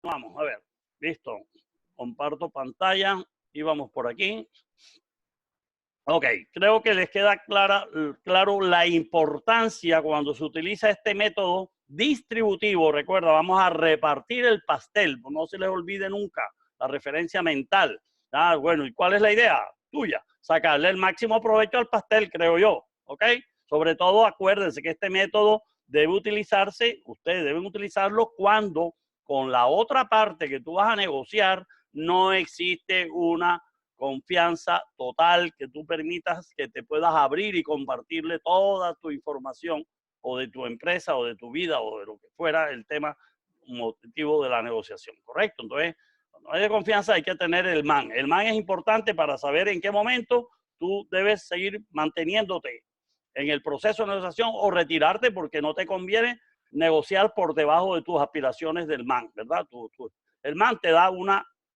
Vamos a ver, listo. Comparto pantalla y vamos por aquí. Ok, creo que les queda claro la importancia cuando se utiliza este método distributivo. Recuerda, vamos a repartir el pastel, no se les olvide nunca la referencia mental. Ah, bueno, ¿y cuál es la idea tuya? Sacarle el máximo provecho al pastel, creo yo, ¿ok? Sobre todo, acuérdense que este método debe utilizarse, ustedes deben utilizarlo cuando con la otra parte que tú vas a negociar no existe una confianza total, que tú permitas que te puedas abrir y compartirle toda tu información o de tu empresa o de tu vida o de lo que fuera el tema motivo de la negociación, ¿correcto? Entonces, cuando hay de confianza hay que tener el MAN. El MAN es importante para saber en qué momento tú debes seguir manteniéndote en el proceso de negociación o retirarte porque no te conviene negociar por debajo de tus aspiraciones del MAN, ¿verdad? El MAN te da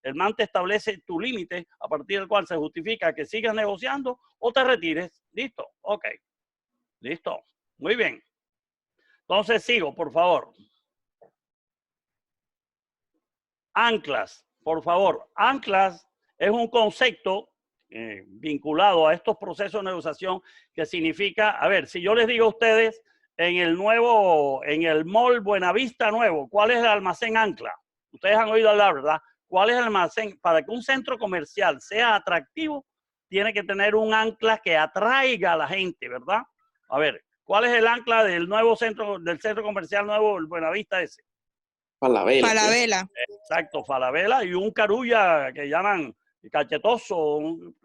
el MAN te establece tu límite a partir del cual se justifica que sigas negociando o te retires. ¿Listo? Ok. Listo. Muy bien. Entonces sigo, por favor. Anclas, por favor. Anclas es un concepto vinculado a estos procesos de negociación que significa, a ver, si yo les digo a ustedes en el mall Buenavista Nuevo, ¿cuál es el almacén Ancla? Ustedes han oído hablar, ¿verdad? ¿Cuál es el almacén? Para que un centro comercial sea atractivo, tiene que tener un ancla que atraiga a la gente, ¿verdad? A ver, ¿cuál es el ancla del centro comercial nuevo, el Buenavista ese? Falabella. Falabella. Exacto, Falabella y un carulla que llaman cachetoso,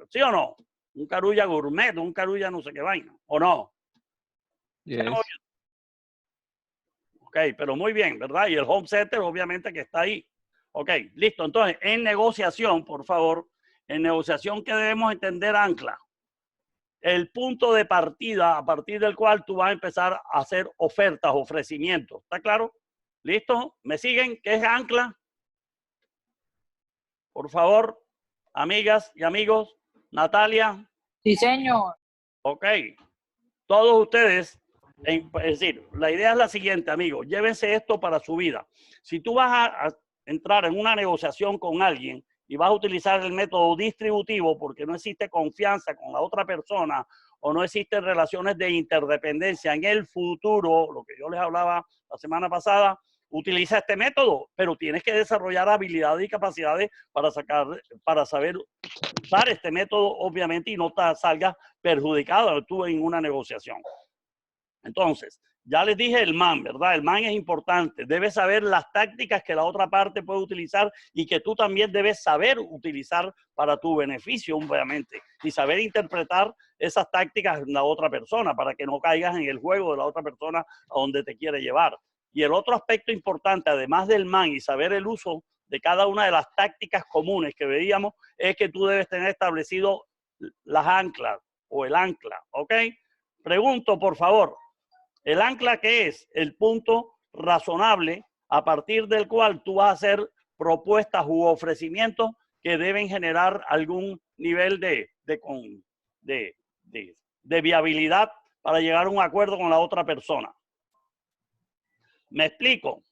¿sí o no? Un carulla gourmet, un carulla no sé qué vaina, ¿o no? Yes. Ok, pero muy bien, ¿verdad? Y el home center obviamente que está ahí. Ok, listo. Entonces, en negociación, por favor, en negociación, ¿qué debemos entender, ancla? El punto de partida a partir del cual tú vas a empezar a hacer ofertas, ofrecimientos. ¿Está claro? ¿Listo? ¿Me siguen? ¿Qué es ancla? Por favor, amigas y amigos, Natalia. Sí, señor. Ok. Todos ustedes, es decir, la idea es la siguiente, amigos, llévense esto para su vida. Si tú vas a entrar en una negociación con alguien y vas a utilizar el método distributivo porque no existe confianza con la otra persona o no existen relaciones de interdependencia en el futuro, lo que yo les hablaba la semana pasada, utiliza este método, pero tienes que desarrollar habilidades y capacidades para saber usar este método, obviamente, y no te salgas perjudicado tú en una negociación. Entonces, ya les dije el MAN, ¿verdad? El MAN es importante. Debes saber las tácticas que la otra parte puede utilizar y que tú también debes saber utilizar para tu beneficio, obviamente. Y saber interpretar esas tácticas de la otra persona para que no caigas en el juego de la otra persona a donde te quiere llevar. Y el otro aspecto importante, además del MAN y saber el uso de cada una de las tácticas comunes que veíamos, es que tú debes tener establecido las anclas o el ancla, ¿ok? Pregunto, por favor, ¿el ancla qué es? El punto razonable a partir del cual tú vas a hacer propuestas u ofrecimientos que deben generar algún nivel de viabilidad para llegar a un acuerdo con la otra persona. ¿Me explico?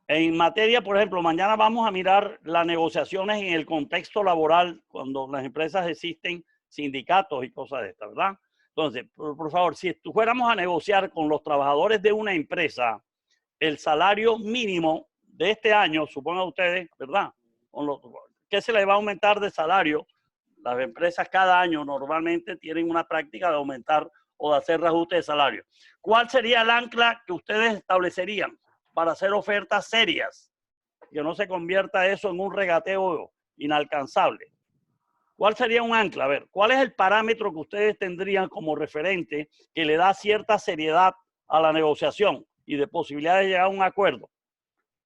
En materia, por ejemplo, mañana vamos a mirar las negociaciones en el contexto laboral cuando las empresas existen sindicatos y cosas de estas, ¿verdad? Entonces, por favor, si fuéramos a negociar con los trabajadores de una empresa el salario mínimo de este año, supongan ustedes, ¿verdad? ¿Qué se les va a aumentar de salario? Las empresas cada año normalmente tienen una práctica de aumentar o de hacer reajuste de salario. ¿Cuál sería el ancla que ustedes establecerían para hacer ofertas serias? Que no se convierta eso en un regateo inalcanzable. ¿Cuál sería un ancla? A ver, ¿cuál es el parámetro que ustedes tendrían como referente que le da cierta seriedad a la negociación y de posibilidad de llegar a un acuerdo?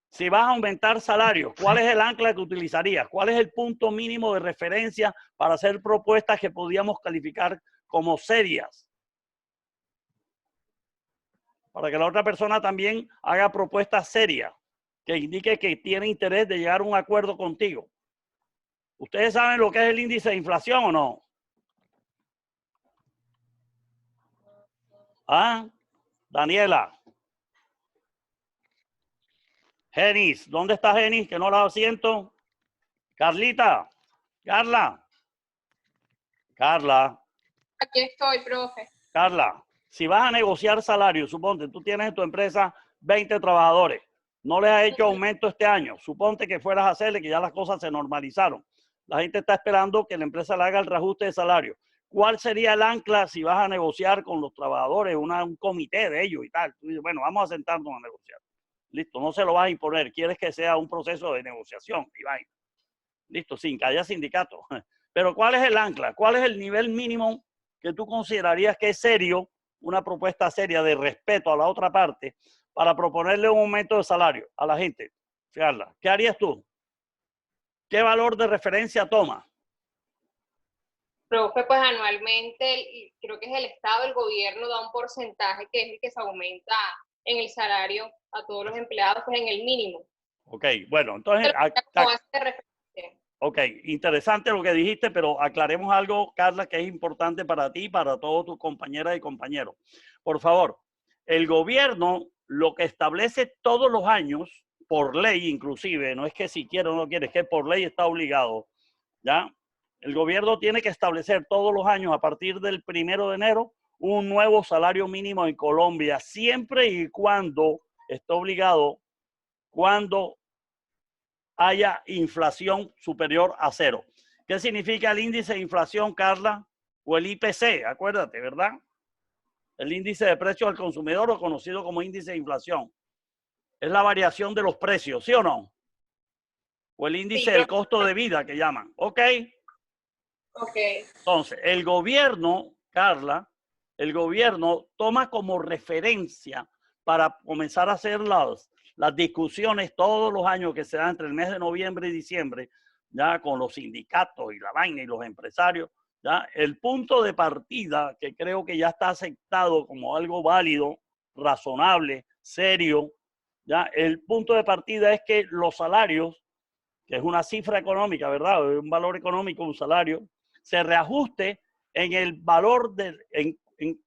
Si vas a aumentar salarios, ¿cuál es el ancla que utilizarías? ¿Cuál es el punto mínimo de referencia para hacer propuestas que podríamos calificar como serias? Para que la otra persona también haga propuestas serias que indique que tiene interés de llegar a un acuerdo contigo. ¿Ustedes saben lo que es el índice de inflación o no? ¿Ah? Daniela. Genis, ¿dónde está Genis? Que no la siento. Carlita, Carla, Carla, Aquí estoy, profe. Carla, si vas a negociar salario, suponte, tú tienes en tu empresa 20 trabajadores, no les has hecho aumento este año, suponte que fueras a hacerle que ya las cosas se normalizaron. La gente está esperando que la empresa le haga el reajuste de salario. ¿Cuál sería el ancla si vas a negociar con los trabajadores, un comité de ellos y tal? Tú dices, bueno, vamos a sentarnos a negociar. Listo, no se lo vas a imponer, quieres que sea un proceso de negociación y vaina. Listo, sin que haya sindicato. Pero ¿cuál es el ancla? ¿Cuál es el nivel mínimo que tú considerarías que es serio, una propuesta seria de respeto a la otra parte para proponerle un aumento de salario a la gente? Carla, ¿qué harías tú? ¿Qué valor de referencia toma? Profe, pues anualmente, creo que es el Estado, el gobierno da un porcentaje que es el que se aumenta en el salario a todos los empleados, pues en el mínimo. Ok, bueno, entonces, ok, interesante lo que dijiste, pero aclaremos algo, Carla, que es importante para ti y para todos tus compañeras y compañeros. Por favor, el gobierno lo que establece todos los años, por ley inclusive, no es que si quiere o no quiere, es que por ley está obligado, ¿ya? El gobierno tiene que establecer todos los años, a partir del 1 de enero, un nuevo salario mínimo en Colombia, siempre y cuando esté obligado, cuando haya inflación superior a cero. ¿Qué significa el índice de inflación, Carla? O el IPC, acuérdate, ¿verdad? El índice de precios al consumidor, o conocido como índice de inflación. Es la variación de los precios, ¿sí o no? O el índice del costo de vida que llaman, ¿ok? Ok. Entonces, el gobierno, Carla, el gobierno toma como referencia para comenzar a hacer las discusiones todos los años que se dan entre el mes de noviembre y diciembre, ya con los sindicatos y la vaina y los empresarios, ya el punto de partida que creo que ya está aceptado como algo válido, razonable, serio, ya el punto de partida es que los salarios, que es una cifra económica, ¿verdad? Un valor económico, un salario, se reajuste en el valor en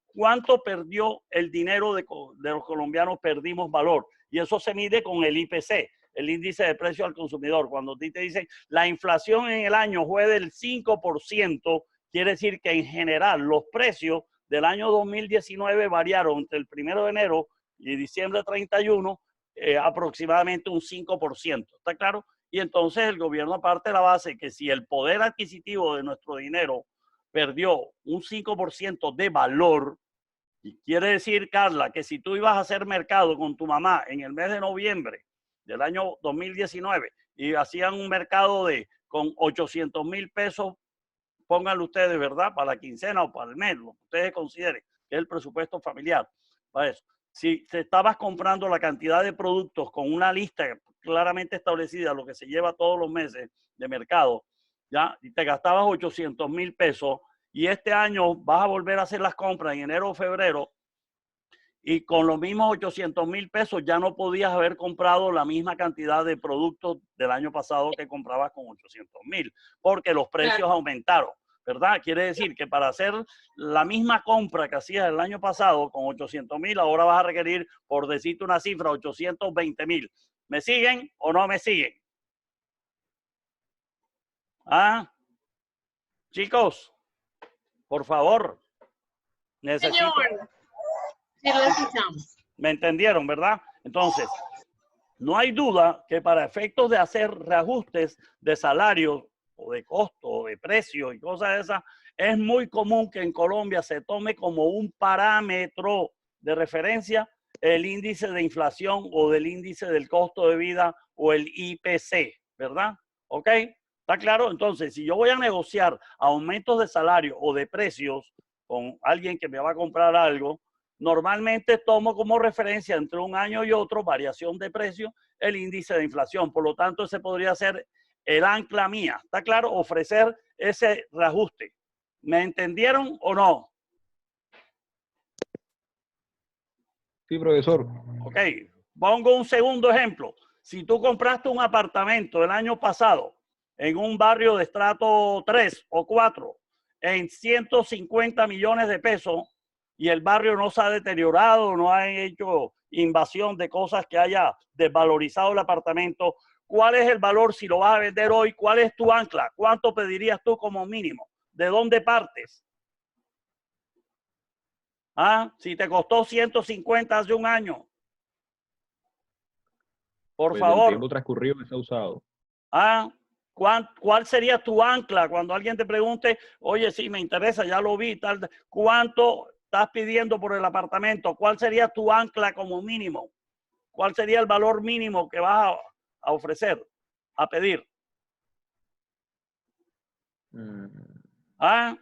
cuánto perdió el dinero de los colombianos, perdimos valor. Y eso se mide con el IPC, el índice de precio al consumidor. Cuando te dicen la inflación en el año fue del 5%, quiere decir que en general los precios del año 2019 variaron entre el 1 de enero y diciembre 31 aproximadamente un 5%. ¿Está claro? Y entonces el gobierno parte de la base que si el poder adquisitivo de nuestro dinero perdió un 5% de valor, y quiere decir, Carla, que si tú ibas a hacer mercado con tu mamá en el mes de noviembre del año 2019 y hacían un mercado con 800,000 pesos, pónganlo ustedes, ¿verdad? Para la quincena o para el mes, lo que ustedes consideren, que es el presupuesto familiar. Para eso. Si te estabas comprando la cantidad de productos con una lista claramente establecida, lo que se lleva todos los meses de mercado, ¿ya? Y te gastabas 800,000 pesos y este año vas a volver a hacer las compras en enero o febrero y con los mismos 800,000 pesos ya no podías haber comprado la misma cantidad de productos del año pasado que comprabas con 800,000 porque los precios aumentaron. ¿Verdad? Quiere decir que para hacer la misma compra que hacías el año pasado con 800,000, ahora vas a requerir, por decirte una cifra, 820,000. ¿Me siguen o no me siguen? ¿Ah? Chicos, por favor. Necesito... Señor, sí lo escuchamos. ¿Me entendieron, verdad? Entonces, no hay duda que para efectos de hacer reajustes de salario o de costo o de precio y cosas de esas, es muy común que en Colombia se tome como un parámetro de referencia el índice de inflación o del índice del costo de vida o el IPC, ¿verdad? ¿Ok? ¿Está claro? Entonces, si yo voy a negociar aumentos de salario o de precios con alguien que me va a comprar algo, normalmente tomo como referencia entre un año y otro, variación de precio, el índice de inflación. Por lo tanto, ese podría ser el ancla mía. ¿Está claro? Ofrecer ese reajuste. ¿Me entendieron o no? Sí, profesor. Ok. Pongo un segundo ejemplo. Si tú compraste un apartamento el año pasado en un barrio de estrato 3 o 4 en 150 millones de pesos, y el barrio no se ha deteriorado, no ha hecho invasión de cosas que haya desvalorizado el apartamento. ¿Cuál es el valor si lo vas a vender hoy? ¿Cuál es tu ancla? ¿Cuánto pedirías tú como mínimo? ¿De dónde partes? ¿Ah? Si te costó 150 hace un año. Por Pues favor. el tiempo transcurrido que se ha usado. ¿Ah? ¿Cuál sería tu ancla cuando alguien te pregunte, oye, sí, me interesa, ya lo vi, tal, ¿cuánto estás pidiendo por el apartamento? ¿Cuál sería tu ancla como mínimo? ¿Cuál sería el valor mínimo que vas a ofrecer, a pedir? ¿Ah?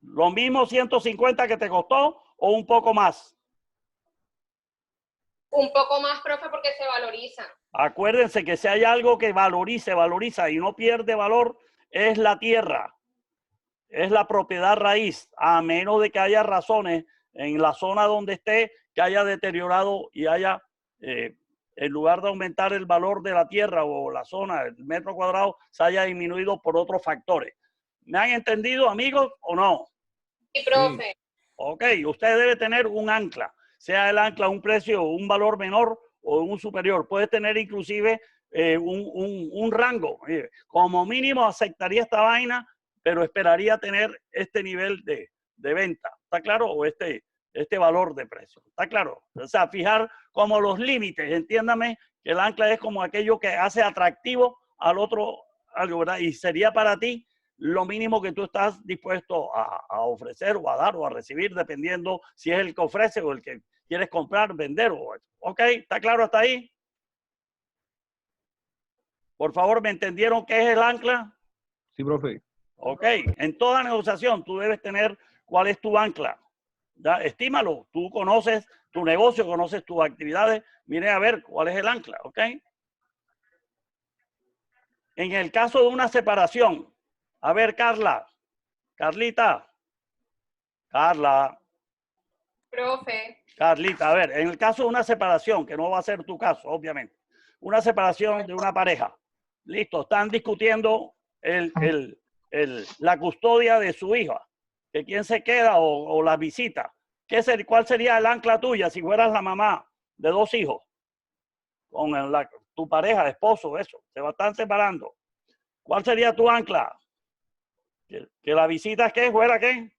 ¿Lo mismo 150 que te costó o un poco más? Un poco más, profe, porque se valoriza. Acuérdense que si hay algo que valoriza y no pierde valor, es la tierra, es la propiedad raíz, a menos de que haya razones en la zona donde esté que haya deteriorado y haya, en lugar de aumentar el valor de la tierra o la zona, el metro cuadrado, se haya disminuido por otros factores. ¿Me han entendido, amigos, o no? Sí, profe. Ok, usted debe tener un ancla, sea el ancla un precio, un valor menor o un superior. Puede tener inclusive un rango. Como mínimo aceptaría esta vaina, pero esperaría tener este nivel de venta. ¿Está claro? O este valor de precio. ¿Está claro? O sea, fijar como los límites. Entiéndame que el ancla es como aquello que hace atractivo al otro algo, ¿verdad? Y sería para ti lo mínimo que tú estás dispuesto a ofrecer o a dar o a recibir, dependiendo si es el que ofrece o el que quieres comprar, vender. ¿Ok? ¿Está claro hasta ahí? Por favor, ¿me entendieron qué es el ancla? Sí, profe. Ok. En toda negociación tú debes tener cuál es tu ancla. ¿Ya? Estímalo. Tú conoces tu negocio, conoces tus actividades. Mire a ver cuál es el ancla. ¿Ok? En el caso de una separación. A ver, Carlita. Carla. Profe. Carlita, a ver, en el caso de una separación, que no va a ser tu caso, obviamente, una separación de una pareja, listo, están discutiendo la custodia de su hija, que quién se queda o la visita. ¿Cuál sería el ancla tuya si fueras la mamá de 2 hijos? Con tu pareja, esposo, eso, se están separando. ¿Cuál sería tu ancla? ¿Que la visita qué? ¿Fuera qué?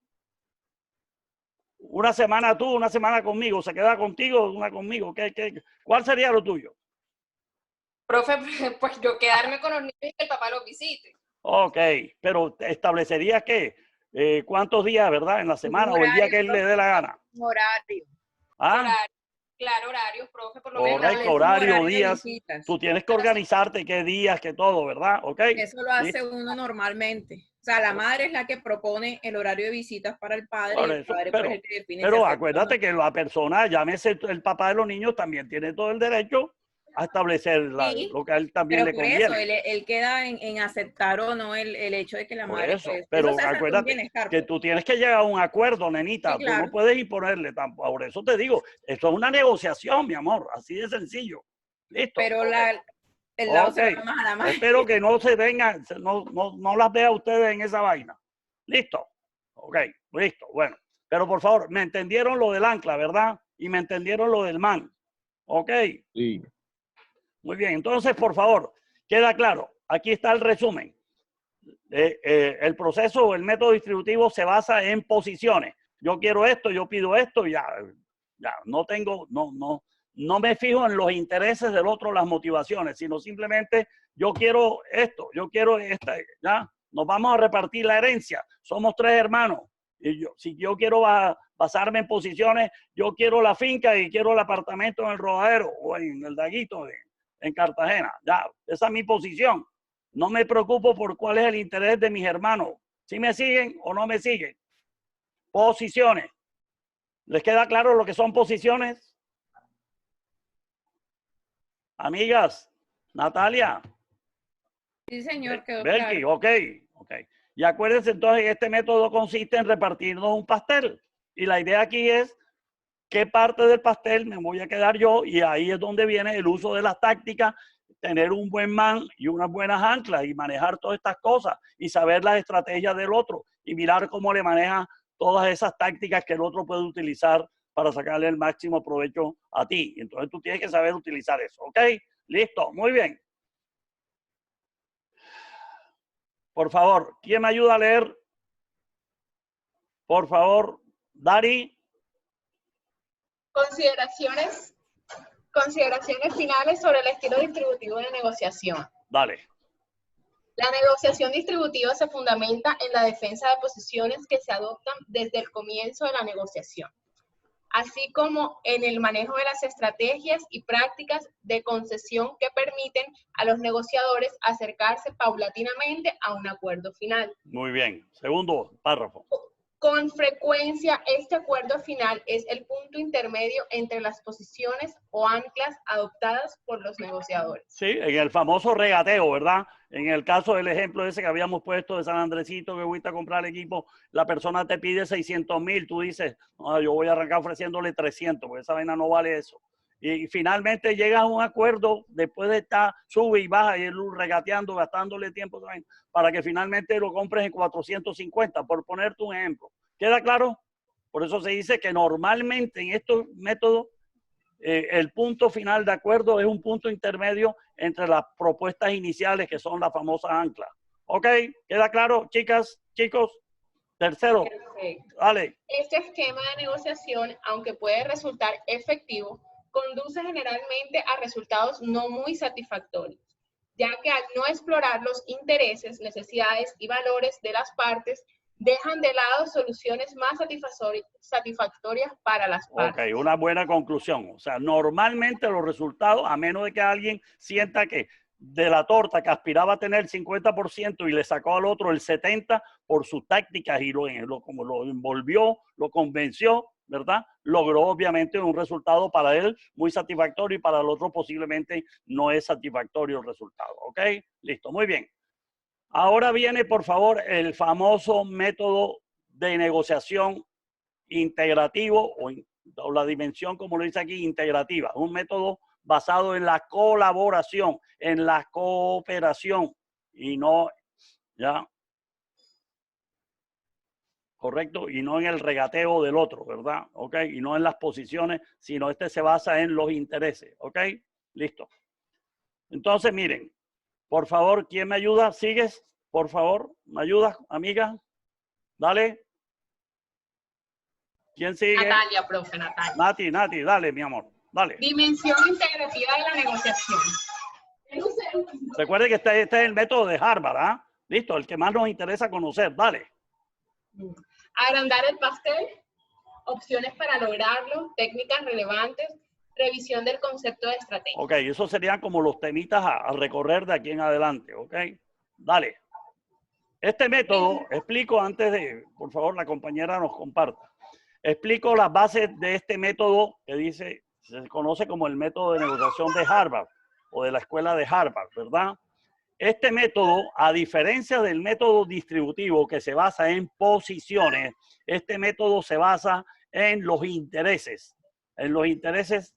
Una semana tú, una semana conmigo, se queda contigo, una conmigo. ¿Cuál sería lo tuyo? Profe, pues yo quedarme con los niños y que el papá los visite. Ok, pero establecerías que cuántos días, ¿verdad? En la semana o el día que él le dé la gana. Un horario. ¿Ah? Horario, claro, horarios, profe, por lo menos. Correcto, horario, de días. visitas. Tú tienes que organizarte qué días, qué todo, ¿verdad? Ok. Eso lo hace uno normalmente. O sea, la madre es la que propone el horario de visitas para el padre Por y el eso, padre pues es el que define si pero acepta acuérdate o no. que la persona, llámese el papá de los niños, también tiene todo el derecho a establecer Sí, lo que a él también pero le por eso, conviene. él queda en aceptar o no el hecho de que la Por madre, eso, pues, eso pero se hace con acuérdate bienestar, que pues. tú tienes que llegar a un acuerdo, Sí, nenita. Tú no claro. puedes imponerle tampoco. Por eso te digo, esto es una negociación, mi amor, así de sencillo. Listo. Pero el lado Ok. se va más a la madre. Espero que no se vengan, no las vea ustedes en esa vaina. Listo. Ok, listo. Bueno, pero por favor, me entendieron lo del ancla, ¿verdad? Y me entendieron lo del man. Ok. Sí. Muy bien. Entonces, por favor, queda claro. Aquí está el resumen. El proceso o el método distributivo se basa en posiciones. Yo quiero esto, yo pido esto, ya no me fijo en los intereses del otro, las motivaciones, sino simplemente yo quiero esto, yo quiero esta, ya nos vamos a repartir la herencia. Somos 3 hermanos y si yo quiero basarme en posiciones, yo quiero la finca y quiero el apartamento en el Rodadero o en el Daguito en Cartagena. Ya, esa es mi posición. No me preocupo por cuál es el interés de mis hermanos. Si me siguen o no me siguen. Posiciones. ¿Les queda claro lo que son posiciones? Amigas, Natalia. Sí, señor, quedó Belki, claro. ok. Y acuérdense entonces que este método consiste en repartirnos un pastel. Y la idea aquí es qué parte del pastel me voy a quedar yo, y ahí es donde viene el uso de las tácticas, tener un buen man y unas buenas anclas y manejar todas estas cosas y saber las estrategias del otro y mirar cómo le maneja todas esas tácticas que el otro puede utilizar para sacarle el máximo provecho a ti. Entonces tú tienes que saber utilizar eso, ¿ok? Listo, muy bien. Por favor, ¿quién me ayuda a leer? Por favor, Dari. Consideraciones finales sobre el estilo distributivo de negociación. Dale. La negociación distributiva se fundamenta en la defensa de posiciones que se adoptan desde el comienzo de la negociación, así como en el manejo de las estrategias y prácticas de concesión que permiten a los negociadores acercarse paulatinamente a un acuerdo final. Muy bien. Segundo párrafo. Con frecuencia, este acuerdo final es el punto intermedio entre las posiciones o anclas adoptadas por los negociadores. Sí, en el famoso regateo, ¿verdad? En el caso del ejemplo ese que habíamos puesto de San Andresito, que fuiste a comprar el equipo, la persona te pide 600,000, tú dices, no, yo voy a arrancar ofreciéndole 300, porque esa vaina no vale eso. Y finalmente llegas a un acuerdo, después de estar sube y baja y regateando, gastándole tiempo también, para que finalmente lo compres en 450, por ponerte un ejemplo. ¿Queda claro? Por eso se dice que normalmente en estos métodos el punto final de acuerdo es un punto intermedio entre las propuestas iniciales, que son las famosas anclas. ¿Ok? ¿Queda claro, chicas, chicos? Tercero, Perfecto. dale. Este esquema de negociación, aunque puede resultar efectivo, conduce generalmente a resultados no muy satisfactorios, ya que al no explorar los intereses, necesidades y valores de las partes, dejan de lado soluciones más satisfactorias para las partes. Ok, una buena conclusión. O sea, normalmente los resultados, a menos de que alguien sienta que de la torta que aspiraba a tener el 50% y le sacó al otro el 70% por sus tácticas y como lo envolvió, lo convenció, ¿verdad? Logró obviamente un resultado para él muy satisfactorio y para el otro posiblemente no es satisfactorio el resultado. ¿Ok? Listo, muy bien. Ahora viene, por favor, el famoso método de negociación integrativo o la dimensión, como lo dice aquí, integrativa. Un método basado en la colaboración, en la cooperación y no, ¿ya? Correcto, y no en el regateo del otro, ¿verdad? ¿Ok? Y no en las posiciones, sino este se basa en los intereses, ¿ok? Listo. Entonces, miren, por favor, ¿quién me ayuda? ¿Sigues? Por favor, ¿me ayudas, amiga? Dale. ¿Quién sigue? Natalia, profe, Natalia. Nati, dale, mi amor, dale. Dimensión integrativa de la negociación. Recuerde que este es el método de Harvard, ¿ah? Listo, el que más nos interesa conocer, dale. Agrandar el pastel, opciones para lograrlo, técnicas relevantes, revisión del concepto de estrategia. Ok, esos serían como los temitas a recorrer de aquí en adelante, ok. Dale. Este método, explico antes de, por favor, la compañera nos comparta. Explico las bases de este método que dice, se conoce como el método de negociación de Harvard o de la escuela de Harvard, ¿verdad? Este método, a diferencia del método distributivo que se basa en posiciones, este método se basa en los intereses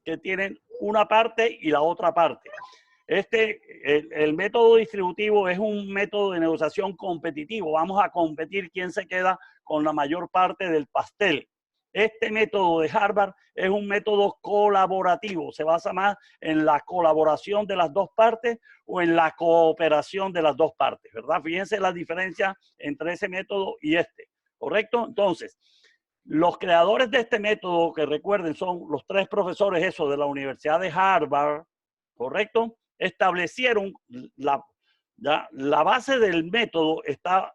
que tienen una parte y la otra parte. El método distributivo es un método de negociación competitivo. Vamos a competir quién se queda con la mayor parte del pastel. Este método de Harvard es un método colaborativo, se basa más en la colaboración de las dos partes o en la cooperación de las dos partes, ¿verdad? Fíjense la diferencia entre ese método y este, ¿correcto? Entonces, los creadores de este método, que recuerden, son los tres profesores esos de la Universidad de Harvard, ¿correcto? Establecieron la base del método está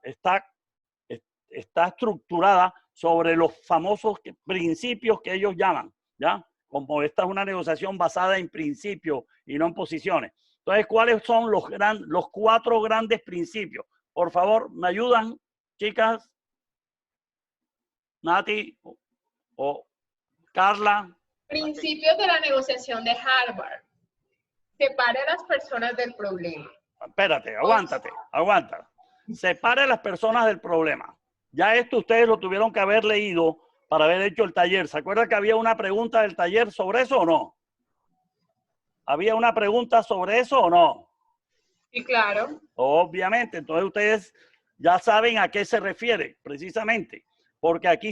estructurada sobre los famosos principios que ellos llaman, ¿ya? Como esta es una negociación basada en principios y no en posiciones. Entonces, ¿cuáles son los cuatro grandes principios? Por favor, ¿me ayudan, chicas? Nati o Carla. Principios de la negociación de Harvard. Separe a las personas del problema. Espérate, aguanta. Separe a las personas del problema. Ya esto ustedes lo tuvieron que haber leído para haber hecho el taller. ¿Se acuerdan que había una pregunta del taller sobre eso o no? ¿Había una pregunta sobre eso o no? Sí, claro. Obviamente. Entonces ustedes ya saben a qué se refiere precisamente. Porque aquí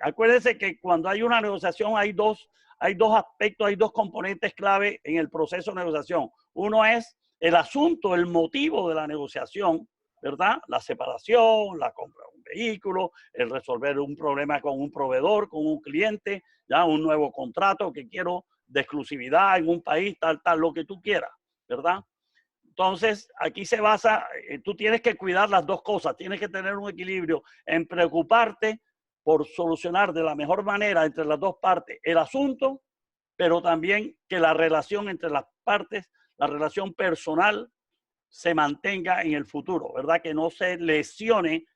acuérdense que cuando hay una negociación hay dos aspectos, hay dos componentes clave en el proceso de negociación. Uno es el asunto, el motivo de la negociación, ¿verdad? La separación, la compra de un vehículo, el resolver un problema con un proveedor, con un cliente, ya un nuevo contrato que quiero de exclusividad en un país, tal, lo que tú quieras, ¿verdad? Entonces, aquí se basa, tú tienes que cuidar las dos cosas, tienes que tener un equilibrio en preocuparte por solucionar de la mejor manera entre las dos partes el asunto, pero también que la relación entre las partes, la relación personal, se mantenga en el futuro, ¿verdad? Que no se lesione,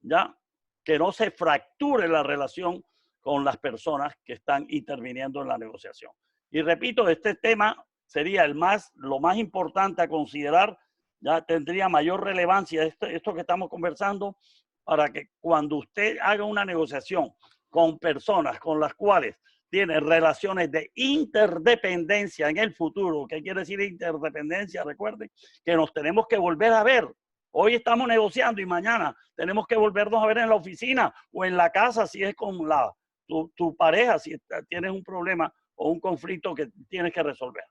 ¿ya? Que no se fracture la relación con las personas que están interviniendo en la negociación. Y repito, este tema sería lo más importante a considerar, ya tendría mayor relevancia esto que estamos conversando, para que cuando usted haga una negociación con personas con las cuales tiene relaciones de interdependencia en el futuro. ¿Qué quiere decir interdependencia? Recuerden que nos tenemos que volver a ver. Hoy estamos negociando y mañana tenemos que volvernos a ver en la oficina o en la casa si es con tu pareja, si tienes un problema o un conflicto que tienes que resolver.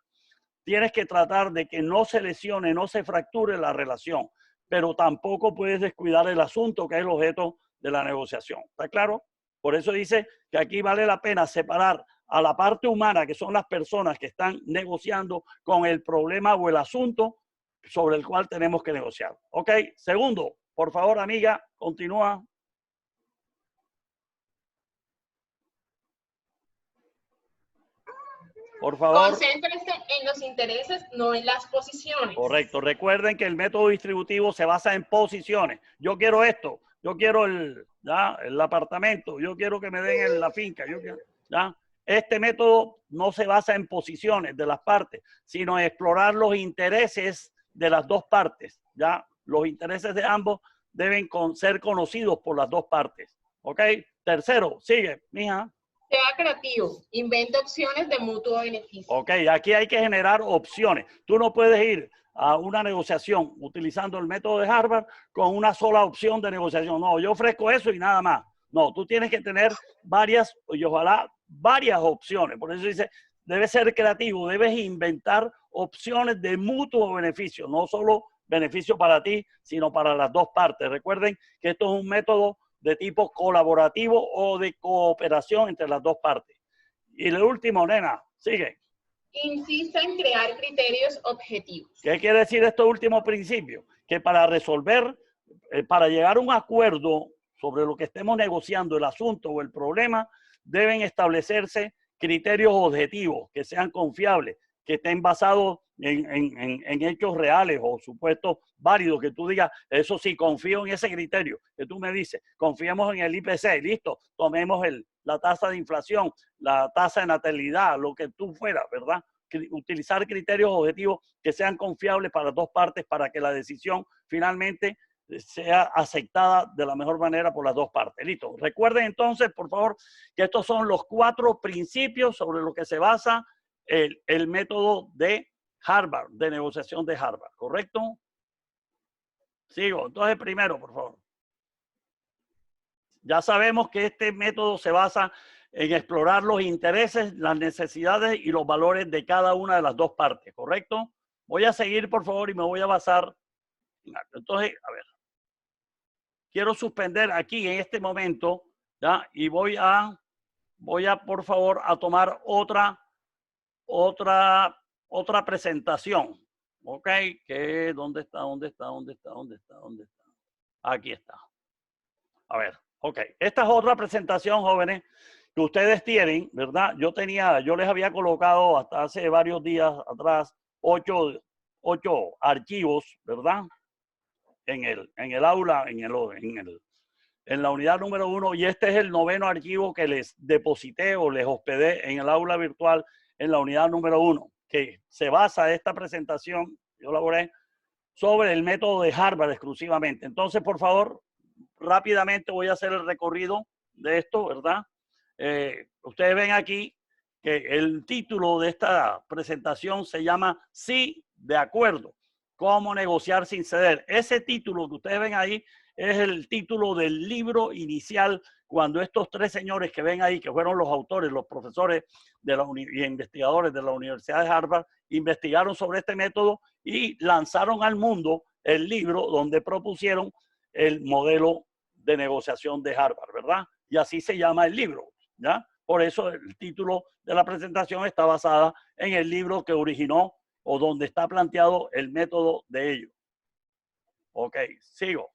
Tienes que tratar de que no se lesione, no se fracture la relación, pero tampoco puedes descuidar el asunto que es el objeto de la negociación. ¿Está claro? Por eso dice que aquí vale la pena separar a la parte humana, que son las personas que están negociando, con el problema o el asunto sobre el cual tenemos que negociar. Ok, segundo, por favor, amiga, continúa. Por favor. Concéntrese en los intereses, no en las posiciones. Correcto. Recuerden que el método distributivo se basa en posiciones. Yo quiero esto. Yo quiero el apartamento. Yo quiero que me den la finca. ¿ya? Este método no se basa en posiciones de las partes, sino en explorar los intereses de las dos partes. ¿Ya? Los intereses de ambos deben ser conocidos por las dos partes. ¿Ok? Tercero, sigue, mija. Sea creativo, invente opciones de mutuo beneficio. Ok, aquí hay que generar opciones. Tú no puedes ir a una negociación utilizando el método de Harvard con una sola opción de negociación. No, yo ofrezco eso y nada más. No, tú tienes que tener varias y ojalá varias opciones. Por eso dice, debes ser creativo, debes inventar opciones de mutuo beneficio, no solo beneficio para ti, sino para las dos partes. Recuerden que esto es un método de tipo colaborativo o de cooperación entre las dos partes. Y el último, nena, sigue. Insista en crear criterios objetivos. ¿Qué quiere decir este último principio? Que para resolver, para llegar a un acuerdo sobre lo que estemos negociando, el asunto o el problema, deben establecerse criterios objetivos que sean confiables, que estén basados en hechos reales o supuestos válidos, que tú digas, eso sí, confío en ese criterio, que tú me dices, confiemos en el IPC, listo, tomemos la tasa de inflación, la tasa de natalidad, lo que tú fueras, ¿verdad? Utilizar criterios objetivos que sean confiables para las dos partes para que la decisión finalmente sea aceptada de la mejor manera por las dos partes. Listo. Recuerden entonces, por favor, que estos son los 4 principios sobre los que se basa el método de Harvard, de negociación de Harvard, ¿correcto? Sigo. Entonces, primero, por favor. Ya sabemos que este método se basa en explorar los intereses, las necesidades y los valores de cada una de las dos partes, ¿correcto? Voy a seguir, por favor, y me voy a basar. Entonces, a ver. Quiero suspender aquí en este momento, ¿ya? Y voy a, por favor, a tomar otra presentación. ¿Ok? ¿Dónde está? Aquí está. A ver, ok. Esta es otra presentación, jóvenes, que ustedes tienen, ¿verdad? Yo les había colocado hasta hace varios días atrás 8 archivos, ¿verdad? En el aula, en la unidad número 1, y este es el 9º archivo que les deposité o les hospedé en el aula virtual en la unidad número 1, que se basa esta presentación, yo elaboré, sobre el método de Harvard exclusivamente. Entonces, por favor, rápidamente voy a hacer el recorrido de esto, ¿verdad? Ustedes ven aquí que el título de esta presentación se llama Sí, de acuerdo. Cómo negociar sin ceder. Ese título que ustedes ven ahí es el título del libro inicial cuando estos tres señores que ven ahí, que fueron los autores, los profesores de y investigadores de la Universidad de Harvard, investigaron sobre este método y lanzaron al mundo el libro donde propusieron el modelo de negociación de Harvard, ¿verdad? Y así se llama el libro, ¿ya? Por eso el título de la presentación está basada en el libro que originó o donde está planteado el método de ellos. Ok, sigo.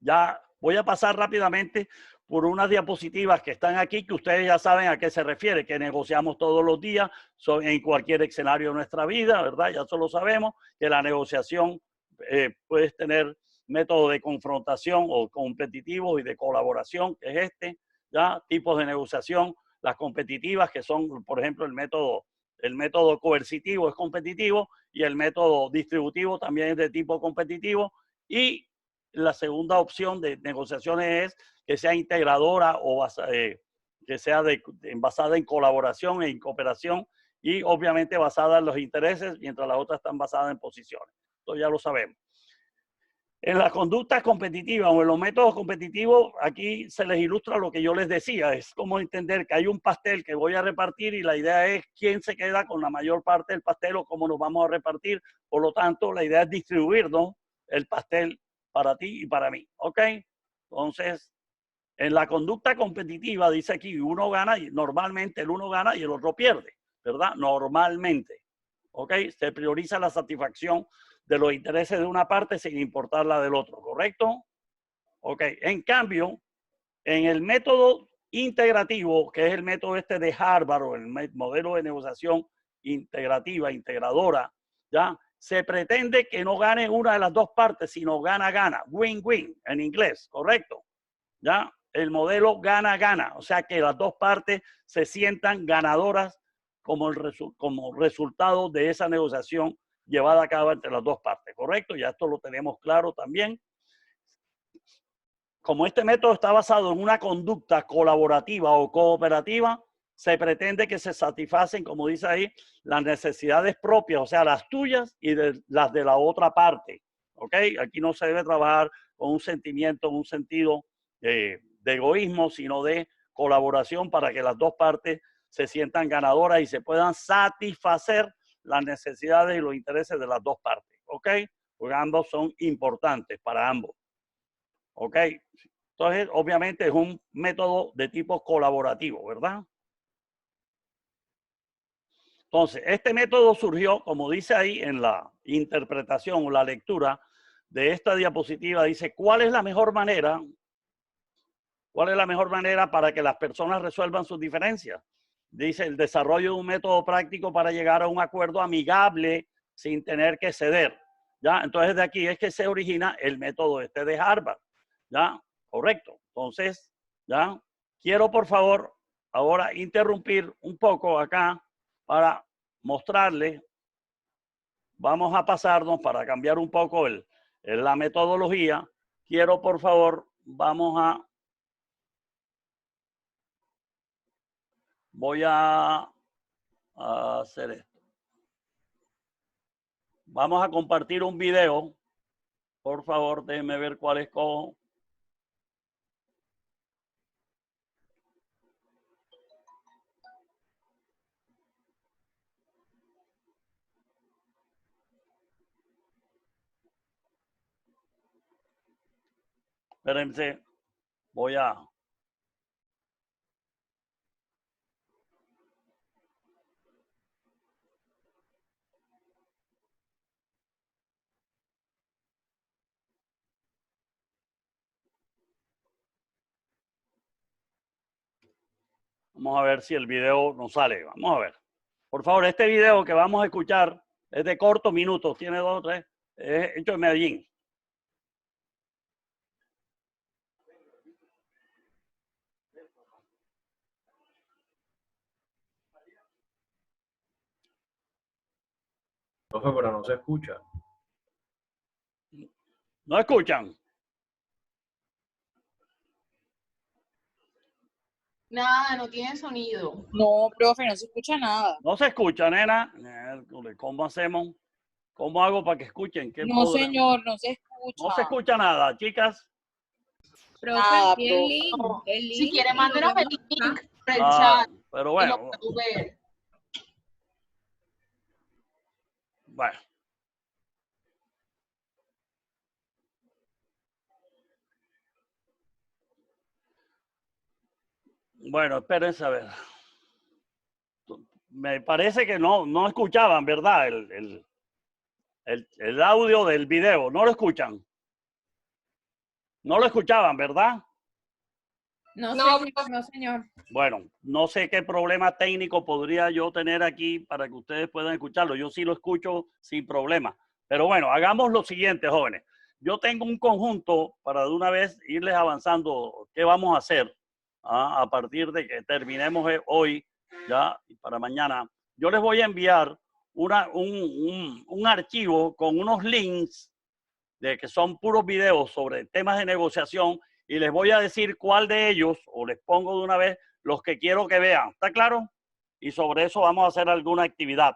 Ya voy a pasar rápidamente por unas diapositivas que están aquí, que ustedes ya saben a qué se refiere, que negociamos todos los días en cualquier escenario de nuestra vida, ¿verdad? Ya solo sabemos que la negociación puedes tener métodos de confrontación o competitivos y de colaboración, que es este, ¿ya? Tipos de negociación, las competitivas, que son, por ejemplo, el método coercitivo es competitivo y el método distributivo también es de tipo competitivo. Y la segunda opción de negociaciones es que sea integradora o que sea basada en colaboración e en cooperación y obviamente basada en los intereses, mientras las otras están basadas en posiciones. Esto ya lo sabemos. En las conductas competitivas o en los métodos competitivos, aquí se les ilustra lo que yo les decía. Es como entender que hay un pastel que voy a repartir y la idea es quién se queda con la mayor parte del pastel o cómo nos vamos a repartir. Por lo tanto, la idea es distribuirnos el pastel para ti y para mí. ¿Ok? Entonces, en la conducta competitiva, dice aquí, uno gana y normalmente el uno gana y el otro pierde, ¿verdad? Normalmente. ¿Ok? Se prioriza la satisfacción de los intereses de una parte sin importar la del otro, ¿correcto? Ok, en cambio, en el método integrativo, que es el método este de Harvard o el modelo de negociación integrativa, integradora, ¿ya? Se pretende que no gane una de las dos partes, sino gana-gana, win-win en inglés, ¿correcto? ¿Ya? El modelo gana-gana, o sea que las dos partes se sientan ganadoras como resultado de esa negociación llevada a cabo entre las dos partes, ¿correcto? Ya esto lo tenemos claro también. Como este método está basado en una conducta colaborativa o cooperativa, se pretende que se satisfacen, como dice ahí, las necesidades propias, o sea, las tuyas y las de la otra parte, ¿ok? Aquí no se debe trabajar con un sentimiento, un sentido de egoísmo, sino de colaboración para que las dos partes se sientan ganadoras y se puedan satisfacer las necesidades y los intereses de las dos partes, ¿ok? Porque ambos son importantes para ambos, ¿ok? Entonces, obviamente es un método de tipo colaborativo, ¿verdad? Entonces, este método surgió, como dice ahí en la interpretación o la lectura de esta diapositiva, dice, ¿cuál es la mejor manera? ¿Cuál es la mejor manera para que las personas resuelvan sus diferencias? Dice, el desarrollo de un método práctico para llegar a un acuerdo amigable sin tener que ceder. ¿Ya? Entonces, de aquí es que se origina el método este de Harvard. ¿Ya? Correcto. Entonces, ¿ya? Quiero, por favor, ahora interrumpir un poco acá para mostrarles. Vamos a pasarnos para cambiar un poco la metodología. Quiero, por favor, voy a hacer esto. Vamos a compartir un video. Por favor, déjenme ver cuál escojo. Espérense. Voy a... Vamos a ver si el video nos sale. Vamos a ver. Por favor, este video que vamos a escuchar es de cortos minutos. Tiene 2 o 3. Es hecho en Medellín. Profe, pero no se escucha. ¿No escuchan? Nada, no tiene sonido. No, profe, no se escucha nada. No se escucha, nena. ¿Cómo hacemos? ¿Cómo hago para que escuchen? ¿Qué No, podrán? señor, no se escucha. escucha. No se escucha nada, chicas. Profe, Nada, y pero el si link quiere, y lo mándenos el vemos link acá. por el chat Pero y bueno, lo puedo ver. bueno. Bueno, espérense a ver. Me parece que no escuchaban, ¿verdad? El audio del video. ¿No lo escuchan? No lo escuchaban, ¿verdad? No, No, señor, no, señor. Bueno, no sé qué problema técnico podría yo tener aquí para que ustedes puedan escucharlo. Yo sí lo escucho sin problema. Pero bueno, hagamos lo siguiente, jóvenes. Yo tengo un conjunto para de una vez irles avanzando qué vamos a hacer a partir de que terminemos hoy, ya, y para mañana. Yo les voy a enviar un archivo con unos links de que son puros videos sobre temas de negociación y les voy a decir cuál de ellos, o les pongo de una vez los que quiero que vean. ¿Está claro? Y sobre eso vamos a hacer alguna actividad.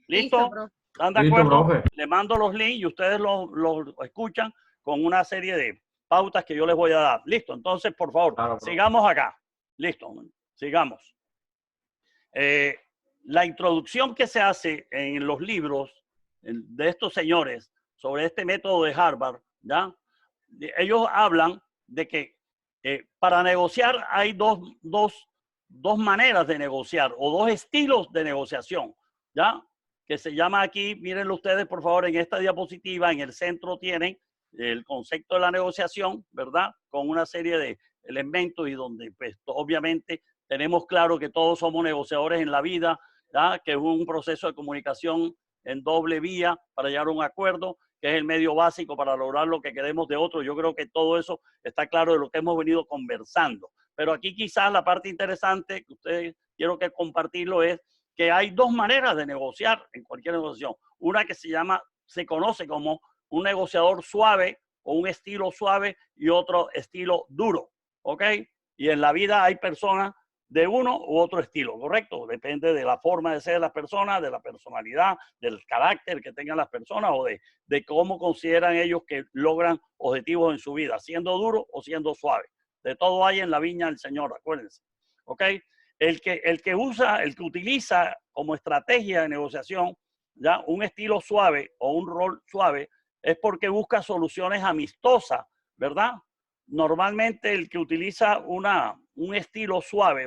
¿Listo? profe. ¿Están de acuerdo? Les mando los links y ustedes los escuchan con una serie de pautas que yo les voy a dar. Listo. Entonces, por favor, sigamos acá. Listo. Sigamos. La introducción que se hace en los libros de estos señores sobre este método de Harvard, ¿ya? Ellos hablan de que para negociar hay dos maneras de negociar o dos estilos de negociación, ¿ya? Que se llama aquí, mírenlo ustedes por favor en esta diapositiva, en el centro tienen el concepto de la negociación, ¿verdad? Con una serie de elementos y donde pues obviamente tenemos claro que todos somos negociadores en la vida, ¿ya? Que es un proceso de comunicación en doble vía para llegar a un acuerdo, que es el medio básico para lograr lo que queremos de otro. Yo creo que todo eso está claro de lo que hemos venido conversando. Pero aquí quizás la parte interesante que ustedes quiero que compartirlo es que hay dos maneras de negociar en cualquier negociación. Una que se conoce como un negociador suave o un estilo suave y otro estilo duro, ¿ok? Y en la vida hay personas de uno u otro estilo, ¿correcto? Depende de la forma de ser de las personas, de la personalidad, del carácter que tengan las personas o de cómo consideran ellos que logran objetivos en su vida, siendo duro o siendo suave. De todo hay en la viña del Señor, acuérdense, ¿ok? El que utiliza como estrategia de negociación, ¿ya? Un estilo suave o un rol suave es porque busca soluciones amistosas, ¿verdad? Normalmente el que utiliza un estilo suave,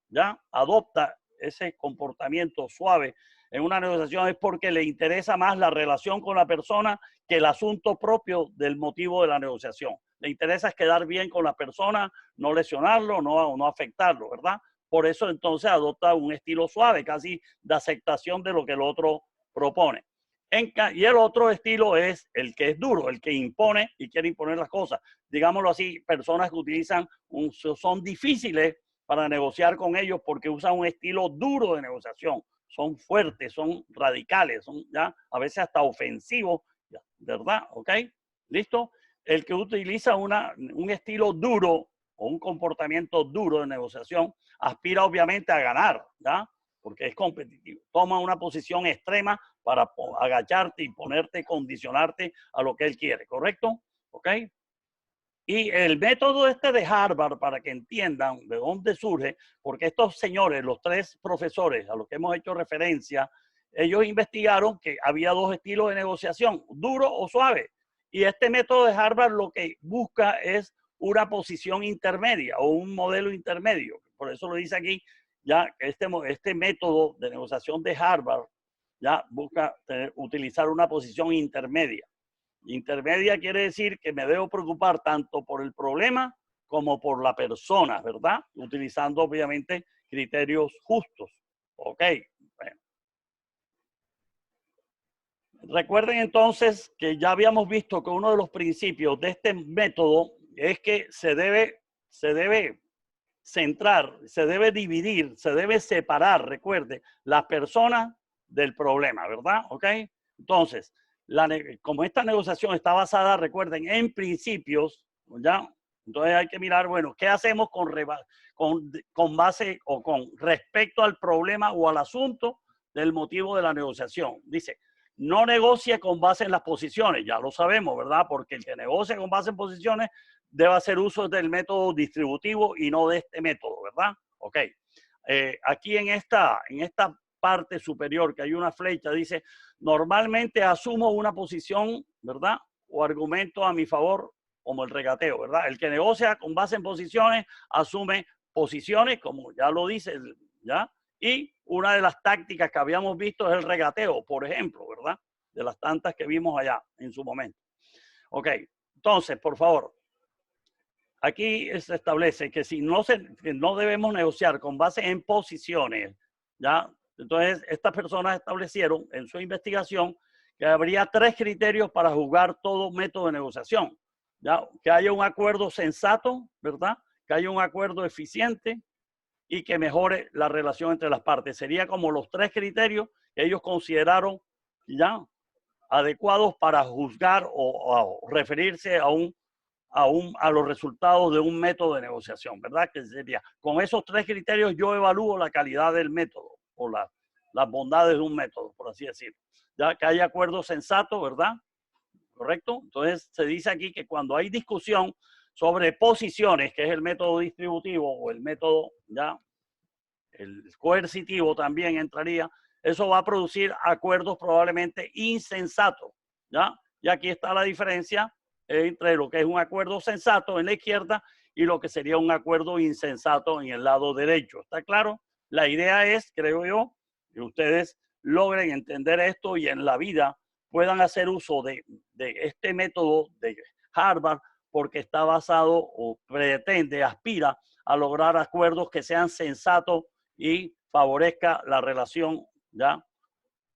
¿ya? Adopta ese comportamiento suave en una negociación es porque le interesa más la relación con la persona que el asunto propio del motivo de la negociación. Le interesa quedar bien con la persona, no lesionarlo, no afectarlo, ¿verdad? Por eso entonces adopta un estilo suave, casi de aceptación de lo que el otro propone. Y el otro estilo es el que es duro, el que impone y quiere imponer las cosas. Digámoslo así, personas que utilizan, son difíciles para negociar con ellos porque usan un estilo duro de negociación. Son fuertes, son radicales, son ya a veces hasta ofensivos, ¿verdad? ¿Ok? ¿Listo? El que utiliza un estilo duro o un comportamiento duro de negociación aspira obviamente a ganar, ¿ya? Porque es competitivo. Toma una posición extrema para agacharte y ponerte, condicionarte a lo que él quiere, ¿correcto? ¿Ok? Y el método de Harvard, para que entiendan de dónde surge, porque estos señores, los tres profesores a los que hemos hecho referencia, ellos investigaron que había dos estilos de negociación, duro o suave. Y este método de Harvard lo que busca es una posición intermedia o un modelo intermedio. Por eso lo dice aquí, ya que este método de negociación de Harvard ya busca utilizar una posición intermedia. Intermedia quiere decir que me debo preocupar tanto por el problema como por la persona, ¿verdad? Utilizando obviamente criterios justos. Ok. Bueno. Recuerden entonces que ya habíamos visto que uno de los principios de este método es que se debe centrar, se debe dividir, se debe separar, recuerde, las personas del problema, ¿verdad? ¿Ok? Entonces, como esta negociación está basada, recuerden, en principios, ¿ya? Entonces hay que mirar, bueno, ¿qué hacemos con base o con respecto al problema o al asunto del motivo de la negociación? Dice, no negocie con base en las posiciones, ya lo sabemos, ¿verdad? Porque el que negocia con base en posiciones debe hacer uso del método distributivo y no de este método, ¿verdad? Ok. Aquí en esta parte superior que hay una flecha, dice, normalmente asumo una posición, ¿verdad? O argumento a mi favor, como el regateo, ¿verdad? El que negocia con base en posiciones asume posiciones, como ya lo dice, ¿ya? Y una de las tácticas que habíamos visto es el regateo, por ejemplo, ¿verdad? De las tantas que vimos allá en su momento. Ok, entonces, por favor, aquí se establece que si que no debemos negociar con base en posiciones, ¿ya? Entonces, estas personas establecieron en su investigación que habría 3 criterios para juzgar todo método de negociación, ¿ya? Que haya un acuerdo sensato, ¿verdad? Que haya un acuerdo eficiente y que mejore la relación entre las partes. Sería como los 3 criterios que ellos consideraron, ¿ya? Adecuados para juzgar o referirse a los resultados de un método de negociación, ¿verdad? Que sería, con esos 3 criterios yo evalúo la calidad del método o las bondades de un método, por así decirlo. Ya que haya acuerdo sensato, ¿verdad? ¿Correcto? Entonces se dice aquí que cuando hay discusión sobre posiciones, que es el método distributivo o el método, ya, el coercitivo también entraría, eso va a producir acuerdos probablemente insensatos, ¿ya? Y aquí está la diferencia entre lo que es un acuerdo sensato en la izquierda y lo que sería un acuerdo insensato en el lado derecho. ¿Está claro? La idea es, creo yo, que ustedes logren entender esto y en la vida puedan hacer uso de este método de Harvard porque está basado o pretende, aspira a lograr acuerdos que sean sensatos y favorezca la relación, ¿ya?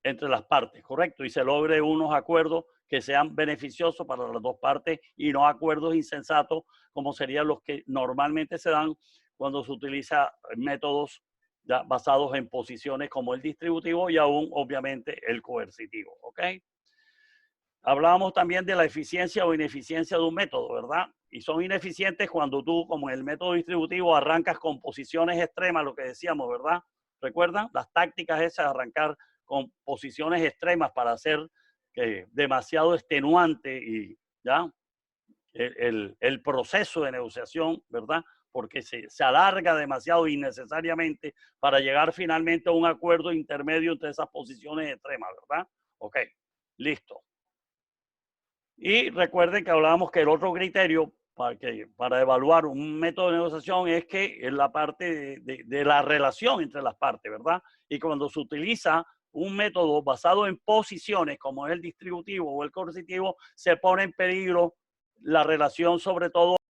Entre las partes, ¿correcto? Y se logre unos acuerdos que sean beneficiosos para las dos partes y no acuerdos insensatos como serían los que normalmente se dan cuando se utiliza métodos, ¿ya? Basados en posiciones como el distributivo y aún obviamente el coercitivo, ¿ok? Hablábamos también de la eficiencia o ineficiencia de un método, ¿verdad? Y son ineficientes cuando tú, como en el método distributivo, arrancas con posiciones extremas, lo que decíamos, ¿verdad? ¿Recuerdan? Las tácticas esas de arrancar con posiciones extremas para hacer demasiado extenuante y ya el proceso de negociación, ¿verdad? Porque se alarga demasiado innecesariamente para llegar finalmente a un acuerdo intermedio entre esas posiciones extremas, ¿verdad? Ok, listo. Y recuerden que hablábamos que el otro criterio para evaluar un método de negociación es que es la parte de la relación entre las partes, ¿verdad? Y cuando se utiliza un método basado en posiciones como es el distributivo o el coercitivo, se pone en peligro la relación sobre todo